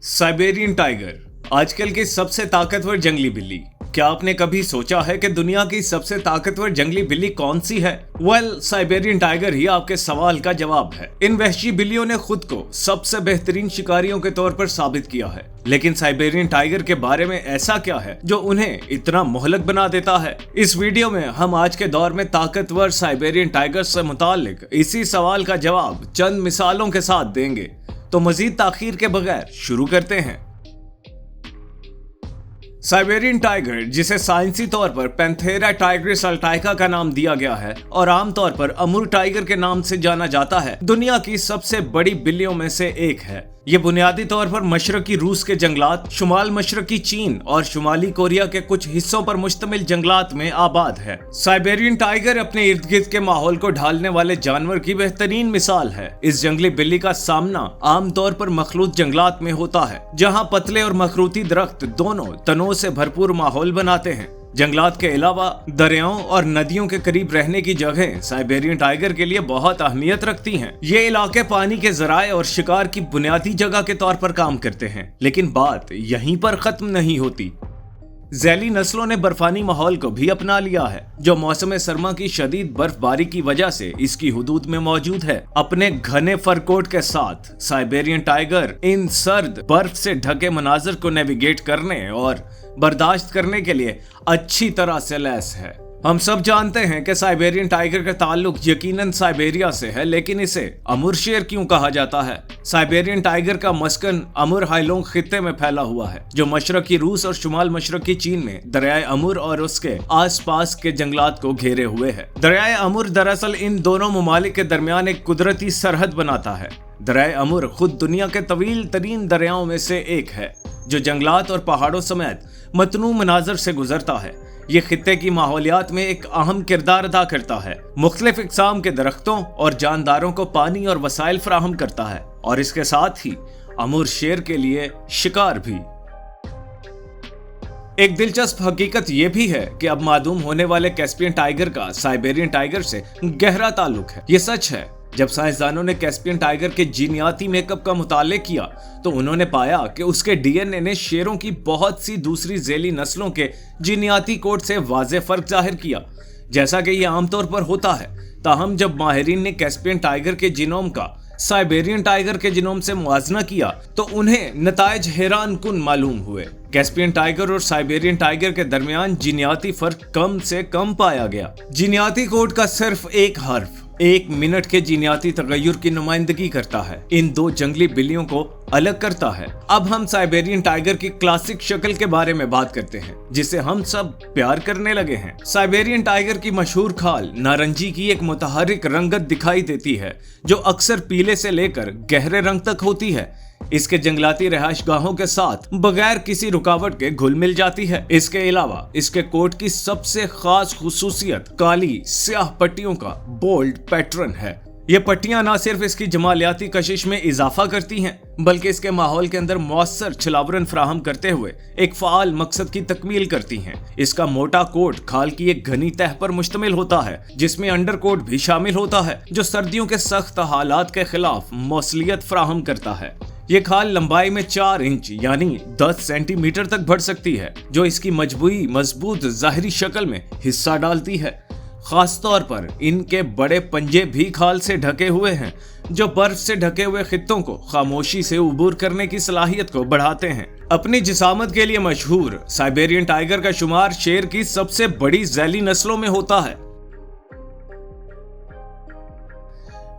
Siberian tiger आजकल की सबसे ताकतवर जंगली बिल्ली। क्या आपने कभी सोचा है कि दुनिया की सबसे ताकतवर जंगली बिल्ली कौन सी है? साइबेरियन टाइगर ही आपके सवाल का जवाब है। इन वहशी बिल्लियों ने खुद को सबसे बेहतरीन शिकारियों के तौर पर साबित किया है, लेकिन साइबेरियन टाइगर के बारे में ऐसा क्या है जो उन्हें इतना मोहलक बना देता है? इस वीडियो में हम आज के दौर में ताकतवर साइबेरियन टाइगर से मुताल्लिक इसी सवाल का जवाब चंद मिसालों के साथ देंगे। तो मजीद ताखीर के बगैर शुरू करते हैं। साइबेरियन टाइगर, जिसे साइंसी तौर पर पैंथेरा टाइग्रिस अल्टाइका का नाम दिया गया है और आमतौर पर अमूर टाइगर के नाम से जाना जाता है, दुनिया की सबसे बड़ी बिल्लियों में से एक है। ये बुनियादी तौर पर मशरकी रूस के जंगलात, शुमाल मशरकी चीन और शुमाली कोरिया के कुछ हिस्सों पर मुश्तमिल जंगलात में आबाद है। साइबेरियन टाइगर अपने इर्द गिर्द के माहौल को ढालने वाले जानवर की बेहतरीन मिसाल है। इस जंगली बिल्ली का सामना आमतौर पर मखलूत जंगलात में होता है, जहाँ पतले और मखरूती दरख्त दोनों तनों से भरपूर माहौल बनाते हैं। जंगलात के अलावा दरियाओं और नदियों के करीब रहने की जगह साइबेरियन टाइगर के लिए बहुत अहमियत रखती हैं। ये इलाके पानी के जराए और शिकार की बुनियादी जगह के तौर पर काम करते हैं, लेकिन बात यहीं पर खत्म नहीं होती। ज़ैली नस्लों ने बर्फानी माहौल को भी अपना लिया है, जो मौसम सरमा की शदीद बर्फबारी की वजह से इसकी हुदूद में मौजूद है। अपने घने फरकोट के साथ साइबेरियन टाइगर इन सर्द बर्फ से ढके मनाजर को नेविगेट करने और बर्दाश्त करने के लिए अच्छी तरह से लैस है। हम सब जानते हैं कि साइबेरियन टाइगर का ताल्लुक यकीनन साइबेरिया से है, लेकिन इसे अमूर शेर क्यों कहा जाता है? साइबेरियन टाइगर का मस्कन अमूर हाइलोंग खित्ते में फैला हुआ है, जो मशरकी रूस और शुमाल मशरकी चीन में दरियाए अमूर और उसके आसपास के जंगलात को घेरे हुए है। दरियाए अमूर दरअसल इन दोनों ममालिक के दरमियान एक कुदरती सरहद बनाता है। दरियाए अमूर खुद दुनिया के तवील तरीन दरियाओं में से एक है, जो जंगलात और पहाड़ों समेत मतनू मनाजर से गुजरता है। ये खित्ते की माहौलियात में एक अहम किरदार अदा करता है, मुख्तलिफ इक़साम के दरख्तों और जानदारों को पानी और वसाइल फराहम करता है, और इसके साथ ही अमूर शेर के लिए शिकार भी। एक दिलचस्प हकीकत यह भी है कि अब मालूम होने वाले कैस्पियन टाइगर का साइबेरियन टाइगर से गहरा ताल्लुक है। ये सच है। जब साइंसदानों ने कैस्पियन टाइगर के जीनियाती मेकअप का मुताले किया, तो उन्होंने पाया कि उसके डीएनए ने शेरों की बहुत सी दूसरी ज़ैली नस्लों के जीनियाती कोड से वाज़ेह फर्क जाहिर किया, जैसा कि यह आमतौर पर होता है। ताहम जब माहिरीन ने कैस्पियन टाइगर के जीनोम का साइबेरियन टाइगर के जीनोम से मुआजना किया, तो उन्हें नताइज हैरान कुन मालूम हुए। कैस्पियन टाइगर और साइबेरियन टाइगर के दरमियान जीनियाती फर्क कम से कम पाया गया। जीनियाती कोड का सिर्फ एक हर्फ 1 मिनट के जीनियाती तगय्युर की नुमाइंदगी करता है, इन दो जंगली बिल्लियों को अलग करता है। अब हम साइबेरियन टाइगर की क्लासिक शक्ल के बारे में बात करते हैं, जिसे हम सब प्यार करने लगे हैं। साइबेरियन टाइगर की मशहूर खाल नारंगी की एक मुतहर्रिक रंगत दिखाई देती है, जो अक्सर पीले से लेकर गहरे रंग तक होती है। इसके जंगलाती रहायशगाहों के साथ बगैर किसी रुकावट के घुल मिल जाती है। इसके अलावा इसके कोट की सबसे खास खुसूसियत काली स्याह पट्टियों का बोल्ड पैटर्न है। ये पट्टियां न सिर्फ इसकी जमालियाती कशिश में इजाफा करती हैं, बल्कि इसके माहौल के अंदर मौसर छलावरन फराहम करते हुए एक फाल मकसद की तकमील करती हैं। इसका मोटा कोट खाल की एक घनी तह पर मुश्तमिल होता है, जिसमें अंडर कोट भी शामिल होता है, जो सर्दियों के सख्त हालात के खिलाफ मौसलियत फराहम करता है। ये खाल लंबाई में 4 इंच यानी 10 सेंटीमीटर तक बढ़ सकती है, जो इसकी मजबूई मजबूत जाहिरी शक्ल में हिस्सा डालती है। खास तौर पर इनके बड़े पंजे भी खाल से ढके हुए हैं, जो बर्फ से ढके हुए खित्तों को खामोशी से उबूर करने की सलाहियत को बढ़ाते हैं। अपनी जिसामत के लिए मशहूर साइबेरियन टाइगर का शुमार शेर की सबसे बड़ी ज़ैली नस्लों में होता है।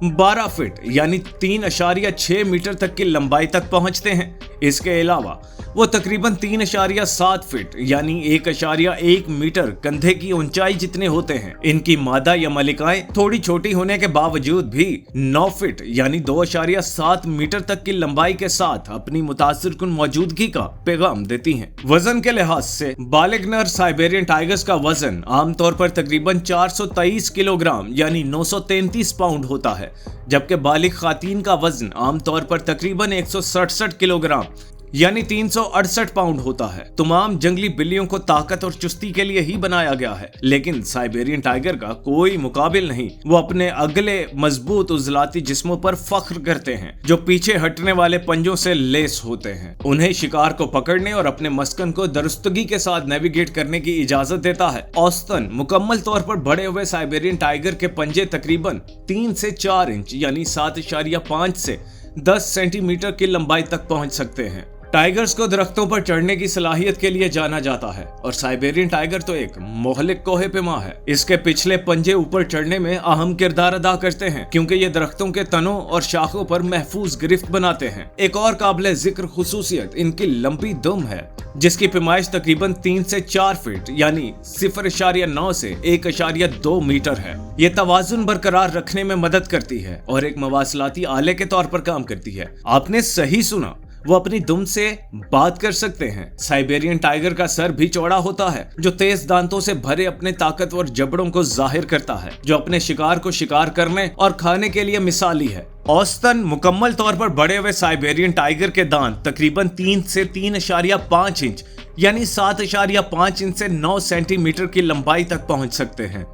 12 फीट यानी 3.6 मीटर तक की लंबाई तक पहुंचते हैं। इसके अलावा वो तकरीबन 3.7 फीट यानी 1.1 मीटर कंधे की ऊंचाई जितने होते हैं। इनकी मादा या मलिकाएं थोड़ी छोटी होने के बावजूद भी 9 फीट यानी 2.7 मीटर तक की लंबाई के साथ अपनी मुतासिर कुन मौजूदगी का पैगाम देती हैं। वजन के लिहाज से बालिग नर साइबेरियन टाइगर्स का वजन आमतौर पर तकरीबन 423 किलोग्राम यानी 933 पाउंड होता है, जबकि बालिग खातीन का वजन आमतौर पर तकरीबन 167 किलोग्राम यानी 368 पाउंड होता है। तमाम जंगली बिल्लियों को ताकत और चुस्ती के लिए ही बनाया गया है, लेकिन साइबेरियन टाइगर का कोई मुकाबिल नहीं। वो अपने अगले मजबूत उजलाती जिस्मों पर फख्र करते हैं जो पीछे हटने वाले पंजों से लेस होते हैं। उन्हें शिकार को पकड़ने और अपने मस्कन को दुरुस्तगी के साथ नेविगेट करने की इजाजत देता है। औसतन मुकम्मल तौर पर बड़े हुए साइबेरियन टाइगर के पंजे तकरीबन 3 से 4 इंच यानी 7.5 से 10 सेंटीमीटर की लंबाई तक पहुंच सकते हैं। टाइगर्स को दरख्तों पर चढ़ने की सलाहियत के लिए जाना जाता है और साइबेरियन टाइगर तो एक मोहलिक कोहे पेमा है। इसके पिछले पंजे ऊपर चढ़ने में अहम किरदार अदा करते हैं क्योंकि ये दरख्तों के तनों और शाखों पर महफूज गिरफ्त बनाते हैं। एक और काबिल जिक्र खुसूसियत इनकी लंबी दुम है जिसकी पैमाइश तकरीबन 3 से 4 फीट यानी 0.9 से 1.2 मीटर है। ये तवाजुन बरकरार रखने में मदद करती है और एक मवासलाती आले के तौर पर काम करती है। आपने सही सुना, वो अपनी दुम से बात कर सकते हैं। साइबेरियन टाइगर का सर भी चौड़ा होता है जो तेज दांतों से भरे अपने ताकतवर जबड़ों को जाहिर करता है, जो अपने शिकार को शिकार करने और खाने के लिए मिसाली है। औसतन मुकम्मल तौर पर बड़े हुए साइबेरियन टाइगर के दांत तकरीबन 3 से 3.5 इंच यानी 7.5 इंच से 9 सेंटीमीटर की लंबाई तक पहुंच सकते हैं।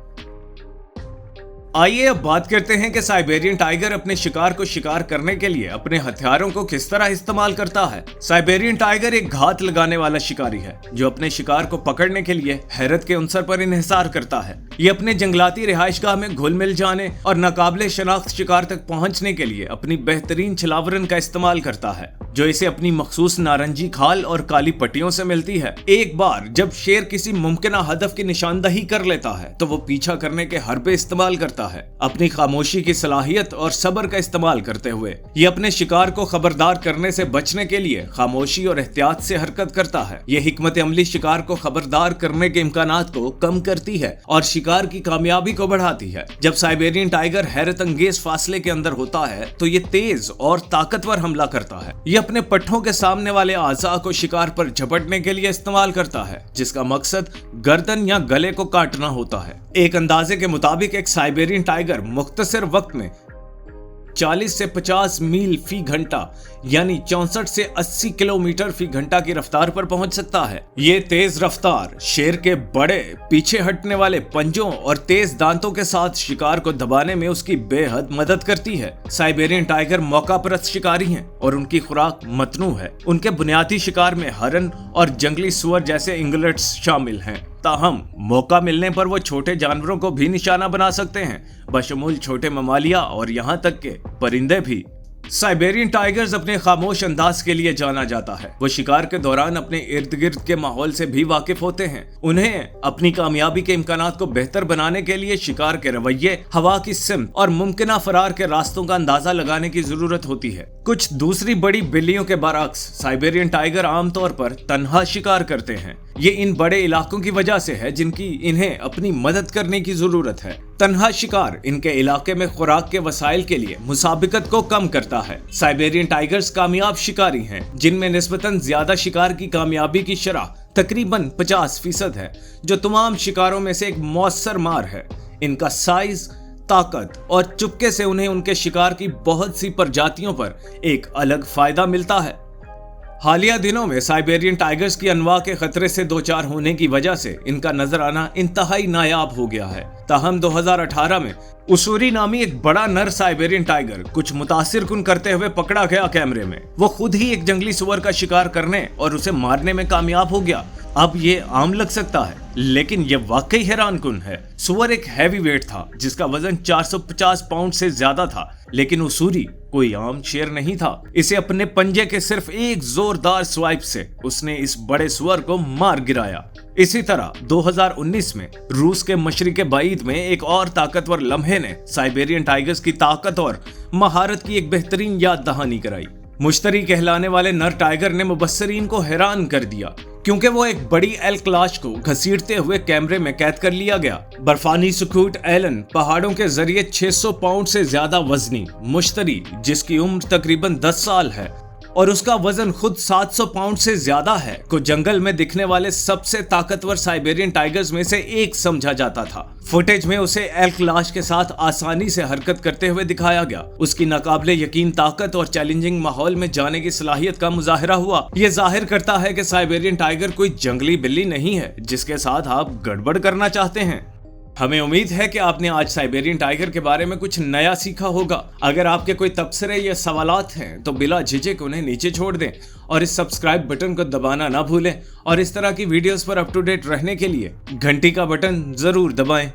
आइए अब बात करते हैं कि साइबेरियन टाइगर अपने शिकार को शिकार करने के लिए अपने हथियारों को किस तरह इस्तेमाल करता है। साइबेरियन टाइगर एक घात लगाने वाला शिकारी है जो अपने शिकार को पकड़ने के लिए हैरत के अनसर पर इन्हिसार करता है। ये अपने जंगलाती रिहाइशगाह में घुल मिल जाने और नाकाबिले शनाख्त शिकार तक पहुंचने के लिए अपनी बेहतरीन छलावरन का इस्तेमाल करता है जो इसे अपनी मखसूस नारंगी खाल और काली पट्टियों से मिलती है। एक बार जब शेर किसी मुमकिन हदफ की निशानदही कर लेता है तो वो पीछा करने के हरबे इस्तेमाल करता है। अपनी खामोशी की सलाहियत और सब्र का इस्तेमाल करते हुए ये अपने शिकार को खबरदार करने से बचने के लिए खामोशी और एहतियात से हरकत करता है। ये हिकमत अमली शिकार को खबरदार करने के इम्कानात को कम करती है और शिकार की कामयाबी को बढ़ाती है। जब साइबेरियन टाइगर हैरत अंगेज फासले के अंदर होता है तो ये तेज और ताकतवर हमला करता है। ये अपने पट्ठों के सामने वाले आज़ा को शिकार पर झपटने के लिए इस्तेमाल करता है जिसका मकसद गर्दन या गले को काटना होता है। एक अंदाजे के मुताबिक एक साइबेरियन टाइगर मुख्तसर वक्त में 40 से 50 मील फी घंटा यानी 64 से 80 किलोमीटर फी घंटा की रफ्तार पर पहुंच सकता है। ये तेज रफ्तार शेर के बड़े पीछे हटने वाले पंजों और तेज दांतों के साथ शिकार को दबाने में उसकी बेहद मदद करती है। साइबेरियन टाइगर मौका परस्त शिकारी हैं और उनकी खुराक मतनू है। उनके बुनियादी शिकार में हरन और जंगली सुअर जैसे इंगलेट्स शामिल हैं। ताहम मौका मिलने पर वो छोटे जानवरों को भी निशाना बना सकते हैं, बशमूल छोटे ममालिया और यहाँ तक के परिंदे भी। साइबेरियन टाइगर्स अपने खामोश अंदाज के लिए जाना जाता है। वो शिकार के दौरान अपने इर्द गिर्द के माहौल से भी वाकिफ होते हैं। उन्हें अपनी कामयाबी के इम्कानात को बेहतर बनाने के लिए शिकार के रवैये, हवा की सिमत और मुमकिन फरार के रास्तों का अंदाजा लगाने की जरूरत होती है। कुछ दूसरी बड़ी बिल्लियों के बरअक्स साइबेरियन टाइगर आमतौर पर तन्हा शिकार करते हैं। ये इन बड़े इलाकों की वजह से है जिनकी इन्हें अपनी मदद करने की जरूरत है। तन्हा शिकार इनके इलाके में खुराक के वसाइल के लिए मुसाबिकत को कम करता है। साइबेरियन टाइगर्स कामयाब शिकारी हैं जिनमें निस्बतन ज्यादा शिकार की कामयाबी की शरह तकरीबन 50% है, जो तमाम शिकारों में से एक मौसर मार है। इनका साइज, ताकत और चुपके से उन्हें उनके शिकार की बहुत सी प्रजातियों पर एक अलग फायदा मिलता है। हालिया दिनों में साइबेरियन टाइगर्स की अनवा के खतरे से दो चार होने की वजह से इनका नजर आना इंतहाई नायाब हो गया है। ताहम 2018 में उसूरी नामी एक बड़ा नर साइबेरियन टाइगर कुछ मुतासिर कुन करते हुए पकड़ा गया कैमरे में। वो खुद ही एक जंगली सुअर का शिकार करने और उसे मारने में कामयाब हो गया। अब ये आम लग सकता है लेकिन ये वाकई हैरान कुन है। सुअर एक हैवी वेट था जिसका वजन 450 पाउंड से ज्यादा था, लेकिन उसूरी कोई आम शेर नहीं था। इसे अपने पंजे के सिर्फ एक जोरदार स्वाइप से उसने इस बड़े सुअर को मार गिराया। इसी तरह 2019 में रूस के मशरिक़े बाईद में एक और ताकतवर लम्हे ने साइबेरियन टाइगर्स की ताकत और महारत की एक बेहतरीन याद दहानी कराई। मुश्तरी कहलाने वाले नर टाइगर ने मुबस्सरीन को हैरान कर दिया क्योंकि वो एक बड़ी एल क्लाश को घसीटते हुए कैमरे में कैद कर लिया गया। बर्फानी सुकूट एलन पहाड़ों के जरिए 600 पाउंड से ज्यादा वजनी मुश्तरी जिसकी उम्र तकरीबन 10 साल है और उसका वजन खुद 700 पाउंड से ज्यादा है, को जंगल में दिखने वाले सबसे ताकतवर साइबेरियन टाइगर्स में से एक समझा जाता था। फुटेज में उसे एल्क लाश के साथ आसानी से हरकत करते हुए दिखाया गया। उसकी नाकाबिले यकीन ताकत और चैलेंजिंग माहौल में जाने की सलाहियत का मुजाहिरा हुआ। ये जाहिर करता है कि साइबेरियन टाइगर कोई जंगली बिल्ली नहीं है जिसके साथ आप गड़बड़ करना चाहते हैं। हमें उम्मीद है कि आपने आज साइबेरियन टाइगर के बारे में कुछ नया सीखा होगा। अगर आपके कोई तबसरे या सवालात हैं तो बिला झिझक उन्हें नीचे छोड़ दें और इस सब्सक्राइब बटन को दबाना ना भूलें और इस तरह की वीडियोस पर अप टू डेट रहने के लिए घंटी का बटन जरूर दबाएं।